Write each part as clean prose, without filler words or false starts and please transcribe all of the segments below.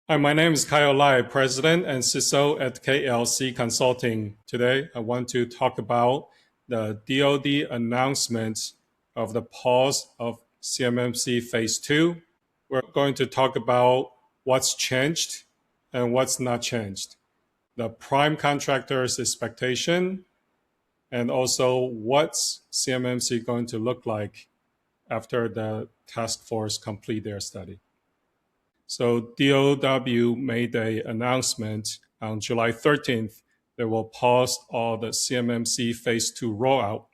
Hi, my name is Kyle Lai, President and CISO at KLC Consulting. Today, I want to talk about the DoD announcement of the pause of CMMC Phase 2. We're going to talk about what's changed and what's not changed, the prime contractor's expectation, and also what's CMMC going to look like after the task force complete their study. So DOW made an announcement on July 13th that will pause all the CMMC Phase 2 rollout.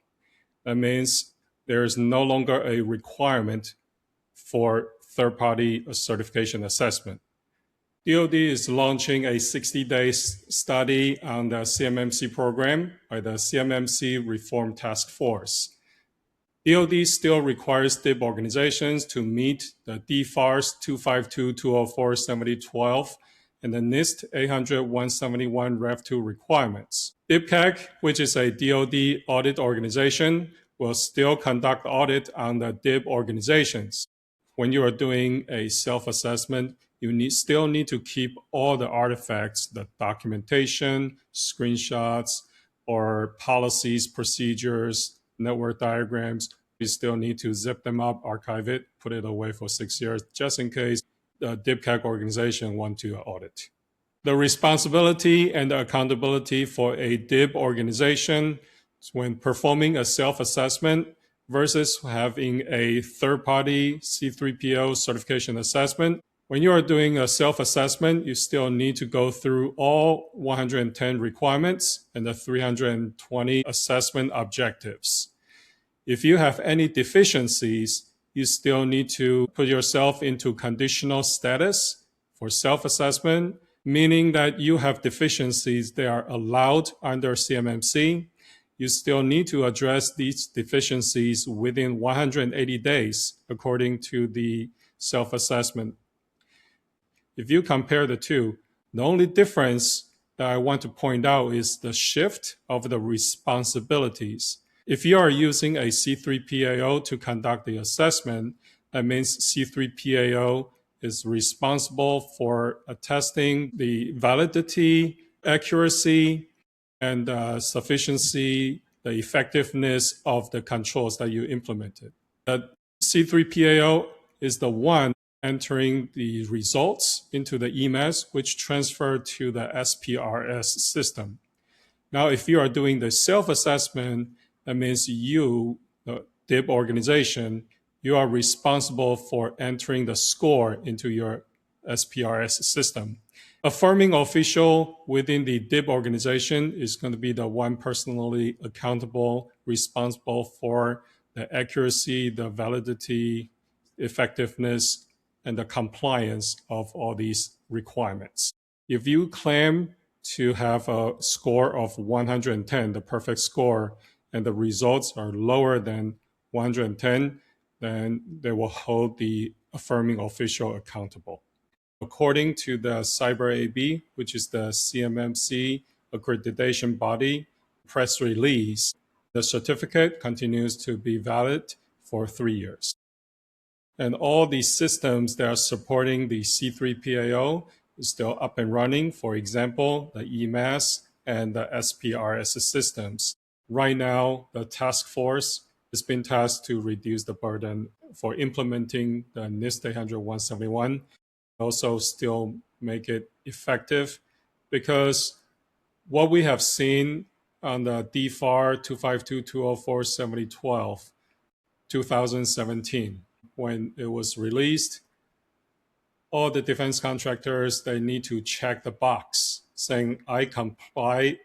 That means there is no longer a requirement for third-party certification assessment. DoD is launching a 60-day study on the CMMC program by the CMMC Reform Task Force. DoD still requires DIB organizations to meet the DFARS 252-204-7012 and the NIST 800-171 Rev 2 requirements. DIBCAG, which is a DoD audit organization, will still conduct audit on the DIB organizations. When you are doing a self-assessment, you still need to keep all the artifacts, the documentation, screenshots, or policies, procedures, network diagrams. You still need to zip them up, archive it, put it away for 6 years, just in case the DIBCAG organization want to audit. The responsibility and the accountability for a DIB organization when performing a self-assessment versus having a third-party C3PO certification assessment. When you are doing a self-assessment, you still need to go through all 110 requirements and the 320 assessment objectives. If you have any deficiencies, you still need to put yourself into conditional status for self-assessment, meaning that you have deficiencies that are allowed under CMMC. You still need to address these deficiencies within 180 days according to the self-assessment. If you compare the two, the only difference that I want to point out is the shift of the responsibilities. If you are using a C3PAO to conduct the assessment, that means C3PAO is responsible for attesting the validity, accuracy, and sufficiency, the effectiveness of the controls that you implemented. The C3PAO is the one entering the results into the EMAS, which transfer to the SPRS system. Now, if you are doing the self-assessment, that means you, the DIB organization, you are responsible for entering the score into your SPRS system. Affirming official within the DIB organization is going to be the one personally accountable, responsible for the accuracy, the validity, effectiveness, and the compliance of all these requirements. If you claim to have a score of 110, the perfect score, and the results are lower than 110, then they will hold the affirming official accountable. According to the Cyber AB, which is the CMMC accreditation body press release, the certificate continues to be valid for 3 years. And all these systems that are supporting the C3PAO is still up and running. For example, the EMAS and the SPRS systems. Right now, the task force has been tasked to reduce the burden for implementing the NIST 800-171, also still make it effective, because what we have seen on the DFAR 252-204-7012, 2017, when it was released, all the defense contractors, they need to check the box saying, I comply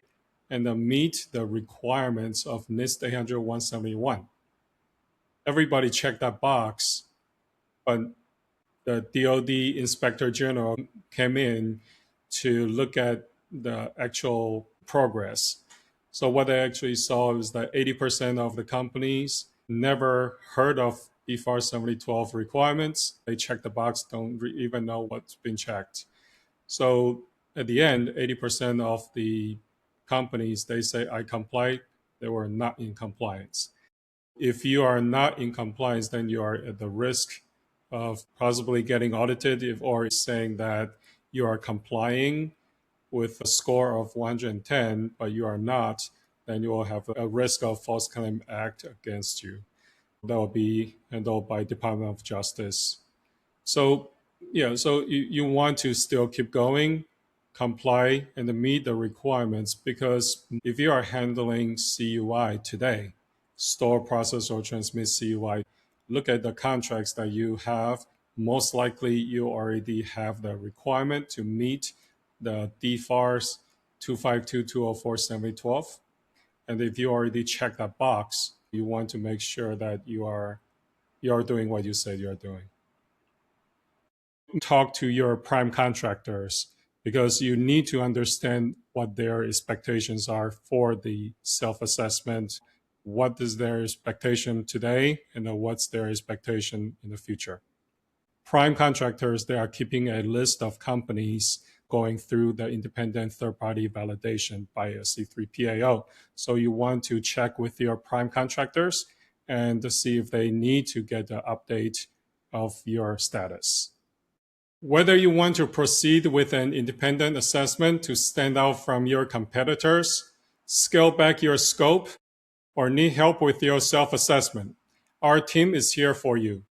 and meet the requirements of NIST 800-171. Everybody checked that box, but the DoD Inspector General came in to look at the actual progress. So what they actually saw is that 80% of the companies never heard of DFAR 7012 requirements. They check the box, don't even know what's been checked. So at the end, 80% of the companies, they say, I comply, they were not in compliance. If you are not in compliance, then you are at the risk of possibly getting audited, or saying that you are complying with a score of 110, but you are not, then you will have a risk of False Claim Act against you. That will be handled by Department of Justice. So so you want to still keep going, comply, and meet the requirements, because if you are handling CUI today, store, process, or transmit CUI, look at the contracts that you have. Most likely you already have the requirement to meet the DFARS 252, 204, 7012. And if you already check that box, you want to make sure that you are doing what you said you are doing. Talk to your prime contractors, because you need to understand what their expectations are for the self-assessment. What is their expectation today, and what's their expectation in the future? Prime contractors, they are keeping a list of companies going through the independent third-party validation by a C3PAO. So you want to check with your prime contractors and to see if they need to get an update of your status. Whether you want to proceed with an independent assessment to stand out from your competitors, scale back your scope, or need help with your self-assessment, our team is here for you.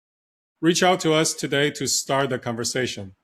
Reach out to us today to start the conversation.